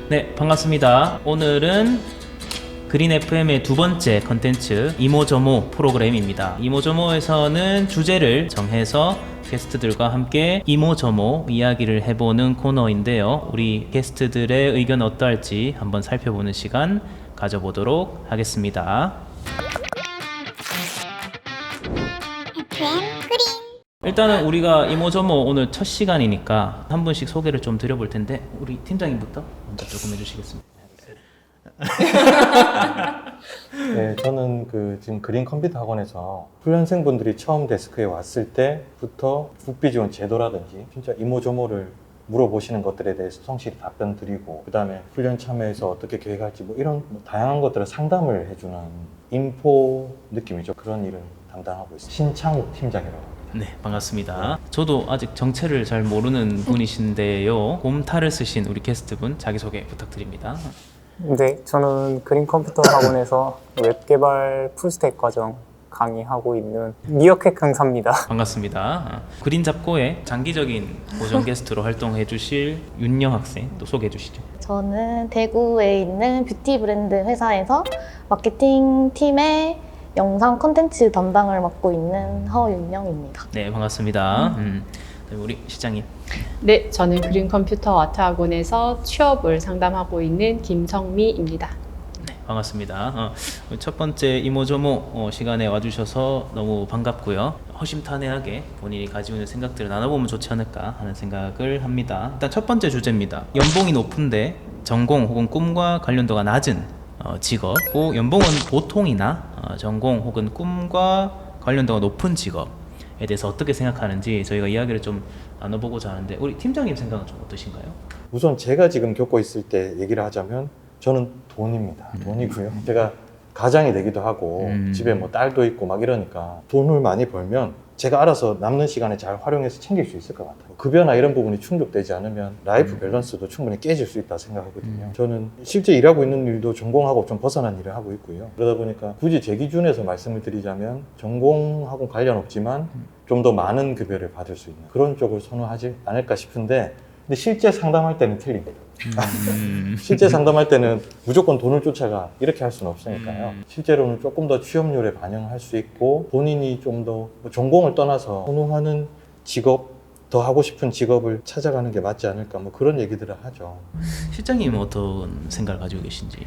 네, 반갑습니다. 오늘은 그린 FM의 두 번째 컨텐츠 이모저모 프로그램입니다. 이모저모에서는 주제를 정해서 게스트들과 함께 이모저모 이야기를 해보는 코너인데요. 우리 게스트들의 의견 어떠할지 한번 살펴보는 시간 가져보도록 하겠습니다. 일단은 우리가 이모저모 오늘 첫 시간이니까 한 분씩 소개를 좀 드려볼 텐데 우리 팀장님부터 먼저 조금 해주시겠습니다. 네, 저는 지금 그린 컴퓨터 학원에서 훈련생분들이 처음 데스크에 왔을 때부터 국비 지원 제도라든지 진짜 이모저모를 물어보시는 것들에 대해서 성실히 답변 드리고, 그 다음에 훈련 참여해서 어떻게 계획할지 이런 다양한 것들을 상담을 해주는 인포 느낌이죠. 그런 일을 담당하고 있습니다. 신창욱 팀장이라고 합니다. 네, 반갑습니다. 저도 아직 정체를 잘 모르는 분이신데요. 곰타를 쓰신 우리 게스트분 자기소개 부탁드립니다. 네, 저는 그린 컴퓨터 학원에서 웹 개발 풀스택 과정 강의하고 있는 미어캣 강사입니다. 반갑습니다. 그린 잡고의 장기적인 고정 게스트로 활동해 주실 윤영 학생 또 소개해 주시죠. 저는 대구에 있는 뷰티 브랜드 회사에서 마케팅 팀의 영상 콘텐츠 담당을 맡고 있는 허윤영입니다. 네, 반갑습니다. 우리 시장님. 네, 저는 그린 컴퓨터 아트학원에서 취업을 상담하고 있는 김성미입니다. 네, 반갑습니다. 첫 번째 이모저모 시간에 와주셔서 너무 반갑고요. 허심탄회하게 본인이 가지고 있는 생각들을 나눠보면 좋지 않을까 하는 생각을 합니다. 일단 첫 번째 주제입니다. 연봉이 높은데 전공 혹은 꿈과 관련도가 낮은 직업, 또 연봉은 보통이나 전공 혹은 꿈과 관련도가 높은 직업에 대해서 어떻게 생각하는지 저희가 이야기를 좀 나눠보고자 하는데, 우리 팀장님 생각은 좀 어떠신가요? 우선 제가 지금 겪고 있을 때 얘기를 하자면 저는 돈입니다. 돈이고요. 제가 가장이 되기도 하고 집에 딸도 있고 이러니까 돈을 많이 벌면 제가 알아서 남는 시간에 잘 활용해서 챙길 수 있을 것 같아요. 급여나 이런 부분이 충족되지 않으면 라이프 밸런스도 충분히 깨질 수 있다 생각하거든요. 저는 실제 일하고 있는 일도 전공하고 좀 벗어난 일을 하고 있고요. 그러다 보니까 굳이 제 기준에서 말씀을 드리자면 전공하고 관련 없지만 좀 더 많은 급여를 받을 수 있는 그런 쪽을 선호하지 않을까 싶은데, 근데 실제 상담할 때는 틀립니다. 실제 상담할 때는 무조건 돈을 쫓아가 이렇게 할 수는 없으니까요. 실제로는 조금 더 취업률에 반영할 수 있고, 본인이 좀 더 전공을 떠나서 선호하는 직업, 더 하고 싶은 직업을 찾아가는 게 맞지 않을까 그런 얘기들을 하죠. 실장님은 어떤 생각을 가지고 계신지?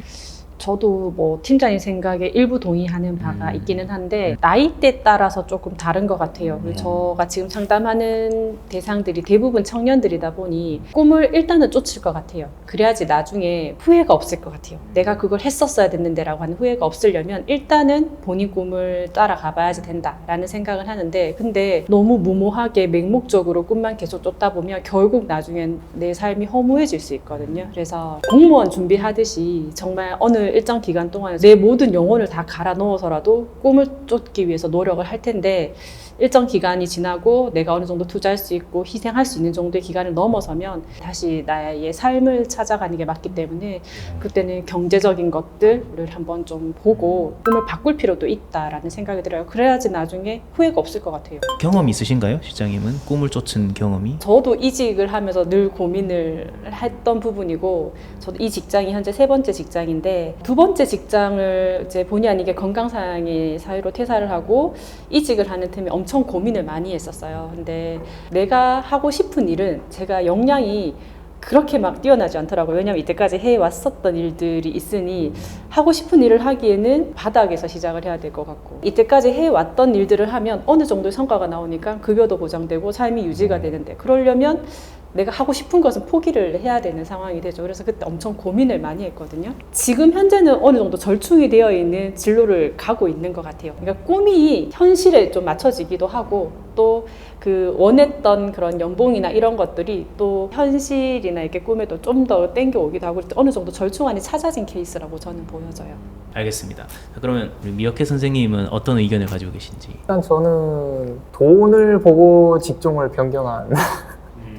저도 팀장님 생각에 일부 동의하는 바가 있기는 한데 나이대 따라서 조금 다른 것 같아요. 저가 지금 상담하는 대상들이 대부분 청년들이다 보니 꿈을 일단은 쫓을 것 같아요. 그래야지 나중에 후회가 없을 것 같아요. 내가 그걸 했었어야 됐는데 라고 하는 후회가 없으려면 일단은 본인 꿈을 따라가 봐야지 된다라는 생각을 하는데, 근데 너무 무모하게 맹목적으로 꿈만 계속 쫓다 보면 결국 나중엔 내 삶이 허무해질 수 있거든요. 그래서 공무원 준비하듯이 정말 어느 일정 기간 동안 내 모든 영혼을 다 갈아 넣어서라도 꿈을 쫓기 위해서 노력을 할 텐데, 일정 기간이 지나고 내가 어느 정도 투자할 수 있고 희생할 수 있는 정도의 기간을 넘어서면 다시 나의 삶을 찾아가는 게 맞기 때문에 그때는 경제적인 것들을 한번 좀 보고 꿈을 바꿀 필요도 있다라는 생각이 들어요. 그래야지 나중에 후회가 없을 것 같아요. 경험 있으신가요? 실장님은 꿈을 쫓은 경험이? 저도 이직을 하면서 늘 고민을 했던 부분이고, 저도 이 직장이 현재 세 번째 직장인데, 두 번째 직장을 이제 본의 아니게 건강상의 사유로 퇴사를 하고 이직을 하는 틈에 엄청 고민을 많이 했었어요. 근데 내가 하고 싶은 일은 제가 역량이 그렇게 뛰어나지 않더라고요. 왜냐면 이때까지 해왔었던 일들이 있으니 하고 싶은 일을 하기에는 바닥에서 시작을 해야 될 것 같고, 이때까지 해왔던 일들을 하면 어느 정도의 성과가 나오니까 급여도 보장되고 삶이 유지가 되는데, 그러려면 내가 하고 싶은 것은 포기를 해야 되는 상황이 되죠. 그래서 그때 엄청 고민을 많이 했거든요. 지금 현재는 어느 정도 절충이 되어 있는 진로를 가고 있는 것 같아요. 그러니까 꿈이 현실에 좀 맞춰지기도 하고, 또 그 원했던 그런 연봉이나 이런 것들이 또 현실이나 이렇게 꿈에도 좀 더 땡겨오기도 하고, 어느 정도 절충안이 찾아진 케이스라고 저는 보여져요. 알겠습니다. 그러면 우리 미어캣 선생님은 어떤 의견을 가지고 계신지? 일단 저는 돈을 보고 직종을 변경한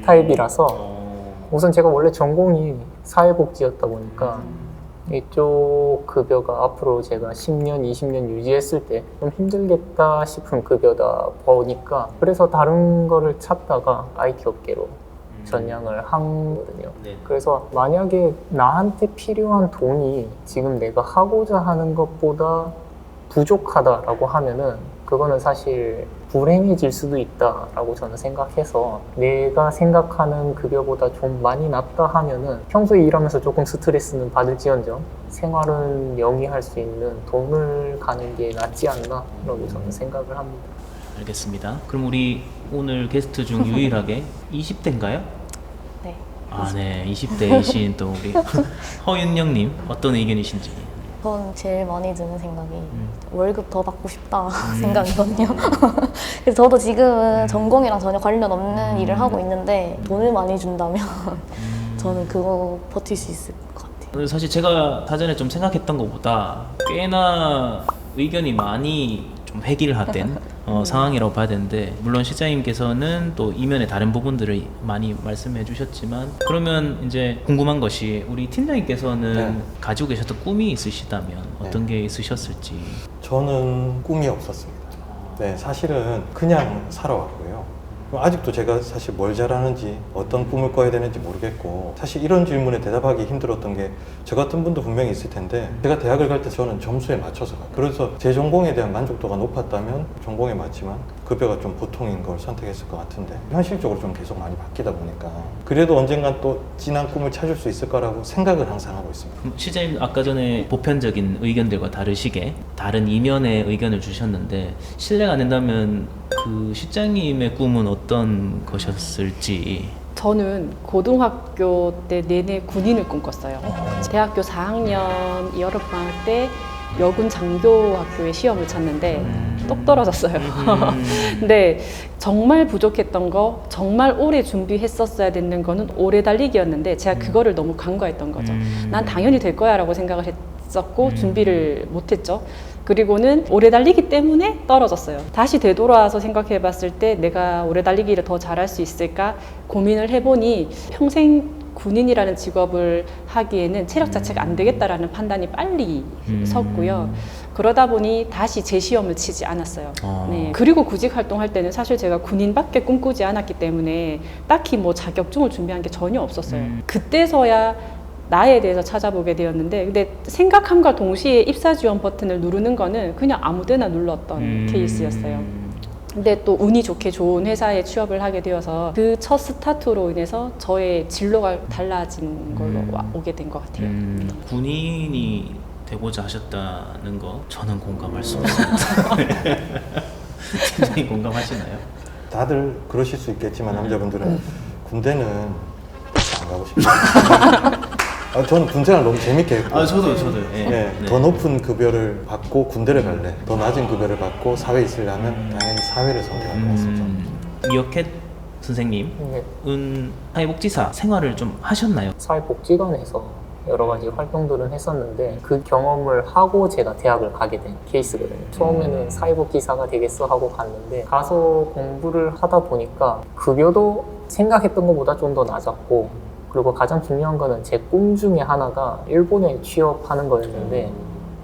타입이라서, 우선 제가 원래 전공이 사회복지였다 보니까 이쪽 급여가 앞으로 제가 10년, 20년 유지했을 때 좀 힘들겠다 싶은 급여다 보니까, 그래서 다른 거를 찾다가 IT 업계로 전향을 한 거거든요. 네. 그래서 만약에 나한테 필요한 돈이 지금 내가 하고자 하는 것보다 부족하다라고 하면은 그거는 사실 불행해질 수도 있다라고 저는 생각해서 내가 생각하는 급여보다 좀 많이 낮다 하면은 평소에 일하면서 조금 스트레스는 받을지언정 생활은 영위할 수 있는 돈을 가는 게 낫지 않나라고 저는 생각을 합니다. 알겠습니다. 그럼 우리 오늘 게스트 중 유일하게 20대인가요? 네. 아, 네. 20대이신 또 우리 허윤영님 어떤 의견이신지. 전 제일 많이 드는 생각이 월급 더 받고 싶다 생각이거든요. 그래서 저도 지금은 전공이랑 전혀 관련 없는 일을 하고 있는데 돈을 많이 준다면 저는 그거 버틸 수 있을 것 같아요. 사실 제가 사전에 좀 생각했던 것보다 꽤나 의견이 많이 좀 획일화된 상황이라고 봐야 되는데, 물론 실장님께서는 또 이면의 다른 부분들을 많이 말씀해 주셨지만, 그러면 이제 궁금한 것이 우리 팀장님께서는 네. 가지고 계셨던 꿈이 있으시다면 어떤 게 있으셨을지. 저는 꿈이 없었습니다. 네, 사실은 그냥 살아왔고요. 아직도 제가 사실 뭘 잘하는지 어떤 꿈을 꿔야 되는지 모르겠고, 사실 이런 질문에 대답하기 힘들었던 게 저 같은 분도 분명히 있을 텐데, 제가 대학을 갈 때 저는 점수에 맞춰서 가요. 그래서 제 전공에 대한 만족도가 높았다면 전공에 맞지만 급여가 좀 보통인 걸 선택했을 것 같은데, 현실적으로 좀 계속 많이 바뀌다 보니까 그래도 언젠간 또 진한 꿈을 찾을 수 있을 거라고 생각을 항상 하고 있습니다. 그럼 실장님 아까 전에 보편적인 의견들과 다르시게 다른 이면의 의견을 주셨는데, 실례가 안 된다면 그 실장님의 꿈은 어떤 것이었을지. 저는 고등학교 때 내내 군인을 꿈꿨어요. 대학교 4학년 여름방학 때 여군 장교학교에 시험을 쳤는데 똑 떨어졌어요. 근데 정말 부족했던 거, 정말 오래 준비했었어야 되는 거는 오래 달리기였는데 제가 그거를 너무 간과했던 거죠. 난 당연히 될 거야 라고 생각을 했었고 준비를 못했죠. 그리고는 오래 달리기 때문에 떨어졌어요. 다시 되돌아와서 생각해 봤을 때 내가 오래 달리기를 더 잘할 수 있을까 고민을 해보니 평생 군인이라는 직업을 하기에는 체력 자체가 안 되겠다라는 판단이 빨리 섰고요. 그러다 보니 다시 재시험을 치지 않았어요. 네. 그리고 구직 활동할 때는 사실 제가 군인밖에 꿈꾸지 않았기 때문에 딱히 뭐 자격증을 준비한 게 전혀 없었어요. 그때서야 나에 대해서 찾아보게 되었는데, 근데 생각함과 동시에 입사 지원 버튼을 누르는 거는 그냥 아무 데나 눌렀던 케이스였어요. 근데 또 운이 좋게 좋은 회사에 취업을 하게 되어서 그 첫 스타트로 인해서 저의 진로가 달라진 걸로 오게 된 것 같아요. 군인이 되고자 하셨다는 거 저는 공감할 수 없습니다. 팀장님 공감하시나요? 다들 그러실 수 있겠지만 남자분들은 군대는 안 가고 싶어요. 저는 군생활 너무 재밌게 했고, 아, 저도요. 예. 네, 네. 더 높은 급여를 받고 군대를 갈래, 더 낮은 급여를 받고 사회에 있으려면 당연히 사회를 선택할 것 같습니다. 미어캣 선생님은 네, 사회복지사 생활을 좀 하셨나요? 사회복지관에서 여러 가지 활동들은 했었는데 그 경험을 하고 제가 대학을 가게 된 케이스거든요. 처음에는 사회복지사가 되겠어 하고 갔는데 가서 공부를 하다 보니까 급여도 생각했던 것보다 좀 더 낮았고, 그리고 가장 중요한 거는 제 꿈 중에 하나가 일본에 취업하는 거였는데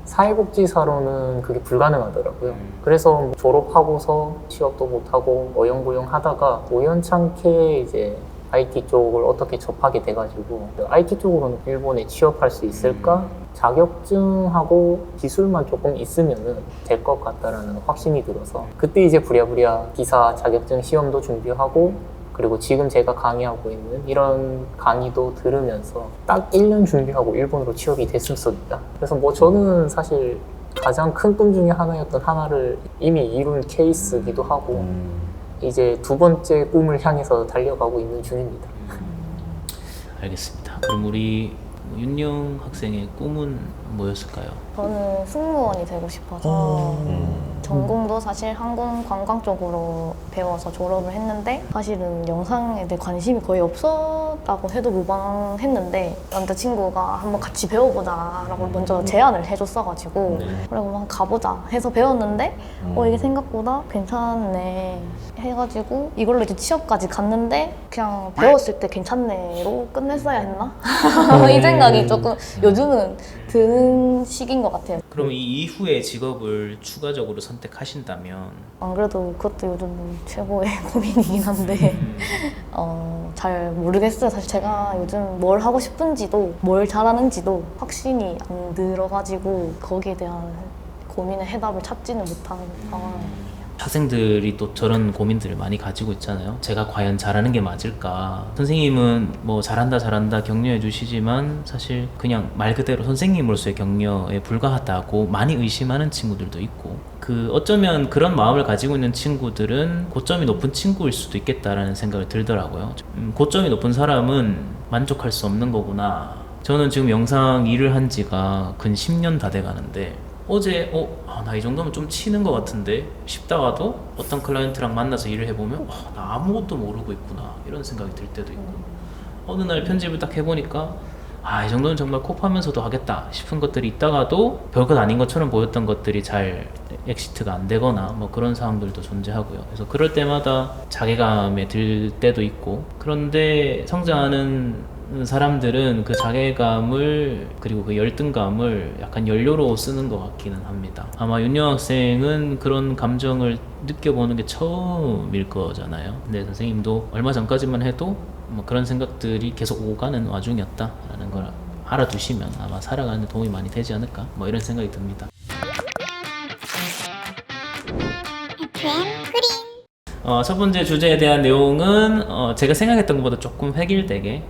사회복지사로는 그게 불가능하더라고요. 그래서 졸업하고서 취업도 못하고 어영부영 하다가 우연찮게 이제 IT 쪽을 어떻게 접하게 돼가지고 IT 쪽으로는 일본에 취업할 수 있을까? 자격증하고 기술만 조금 있으면은 될 것 같다라는 확신이 들어서 그때 이제 부랴부랴 기사 자격증 시험도 준비하고, 그리고 지금 제가 강의하고 있는 이런 강의도 들으면서 딱 1년 준비하고 일본으로 취업이 됐었습니다. 그래서 뭐 저는 사실 가장 큰 꿈 중에 하나였던 하나를 이미 이룬 케이스이기도 하고 이제 두 번째 꿈을 향해서 달려가고 있는 중입니다. 알겠습니다. 그럼 우리 윤영 학생의 꿈은 뭐였을까요? 저는 승무원이 되고 싶어서 전공도 사실 항공관광 쪽으로 배워서 졸업을 했는데 사실은 영상에 대해 관심이 거의 없었다고 해도 무방했는데 남자친구가 한번 같이 배워보자 라고 먼저 제안을 해줬어가지고 그래 그럼 가보자 해서 배웠는데 이게 생각보다 괜찮네 해가지고 이걸로 이제 취업까지 갔는데 그냥 배웠을 때 괜찮네로 끝냈어야 했나? 이 생각이 조금 요즘은 드는 시기인 것 같아요. 그러면 이 이후의 직업을 추가적으로 선택하신다면 안 그래도 그것도 요즘 최고의 고민이긴 한데 잘 모르겠어요. 사실 제가 요즘 뭘 하고 싶은지도 뭘 잘하는지도 확신이 안 들어가지고 거기에 대한 고민의 해답을 찾지는 못하는 상황이에요. 학생들이 또 저런 고민들을 많이 가지고 있잖아요. 제가 과연 잘하는 게 맞을까? 선생님은 뭐 잘한다 격려해 주시지만 사실 그냥 말 그대로 선생님으로서의 격려에 불과하다고 많이 의심하는 친구들도 있고, 어쩌면 그런 마음을 가지고 있는 친구들은 고점이 높은 친구일 수도 있겠다라는 생각이 들더라고요. 고점이 높은 사람은 만족할 수 없는 거구나. 저는 지금 영상 일을 한 지가 근 10년 다 돼 가는데 어제 나 이 정도면 좀 치는 것 같은데 싶다가도 어떤 클라이언트랑 만나서 일을 해보면 나 아무것도 모르고 있구나 이런 생각이 들 때도 있고, 어느 날 편집을 딱 해보니까 이 정도는 정말 코 파면서도 하겠다 싶은 것들이 있다가도 별것 아닌 것처럼 보였던 것들이 잘 엑시트가 안 되거나 뭐 그런 상황들도 존재하고요. 그래서 그럴 때마다 자괴감에 들 때도 있고, 그런데 성장하는 사람들은 그 자괴감을 그리고 그 열등감을 약간 연료로 쓰는 것 같기는 합니다. 아마 윤여 학생은 그런 감정을 느껴보는 게 처음일 거잖아요. 근데 선생님도 얼마 전까지만 해도 뭐 그런 생각들이 계속 오가는 와중이었다라는 걸 알아두시면 아마 살아가는 데 도움이 많이 되지 않을까, 뭐 이런 생각이 듭니다. 첫 번째 주제에 대한 내용은 제가 생각했던 것보다 조금 획일되게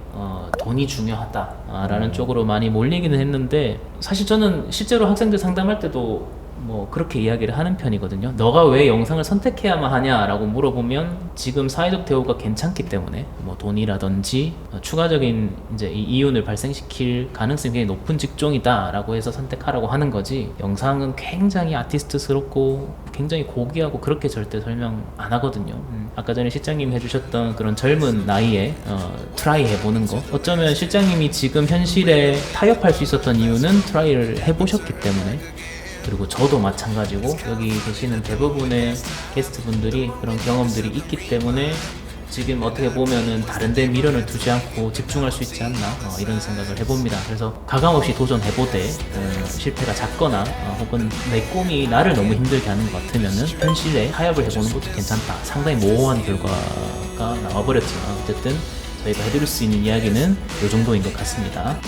돈이 중요하다라는 쪽으로 많이 몰리기는 했는데, 사실 저는 실제로 학생들 상담할 때도 뭐 그렇게 이야기를 하는 편이거든요. 너가 왜 영상을 선택해야만 하냐라고 물어보면 지금 사회적 대우가 괜찮기 때문에 뭐 돈이라든지 추가적인 이제 이 이윤을 발생시킬 가능성이 굉장히 높은 직종이다라고 해서 선택하라고 하는 거지, 영상은 굉장히 아티스트스럽고 굉장히 고귀하고 그렇게 절대 설명 안 하거든요. 아까 전에 실장님이 해주셨던 그런 젊은 나이에 트라이 해보는 거, 어쩌면 실장님이 지금 현실에 타협할 수 있었던 이유는 트라이를 해보셨기 때문에, 그리고 저도 마찬가지고 여기 계시는 대부분의 게스트분들이 그런 경험들이 있기 때문에 지금 어떻게 보면은 다른 데 미련을 두지 않고 집중할 수 있지 않나, 이런 생각을 해봅니다. 그래서 가감없이 도전해보되 실패가 작거나 혹은 내 꿈이 나를 너무 힘들게 하는 것 같으면은 현실에 타협을 해보는 것도 괜찮다. 상당히 모호한 결과가 나와버렸지만 어쨌든 저희가 해드릴 수 있는 이야기는 이 정도인 것 같습니다.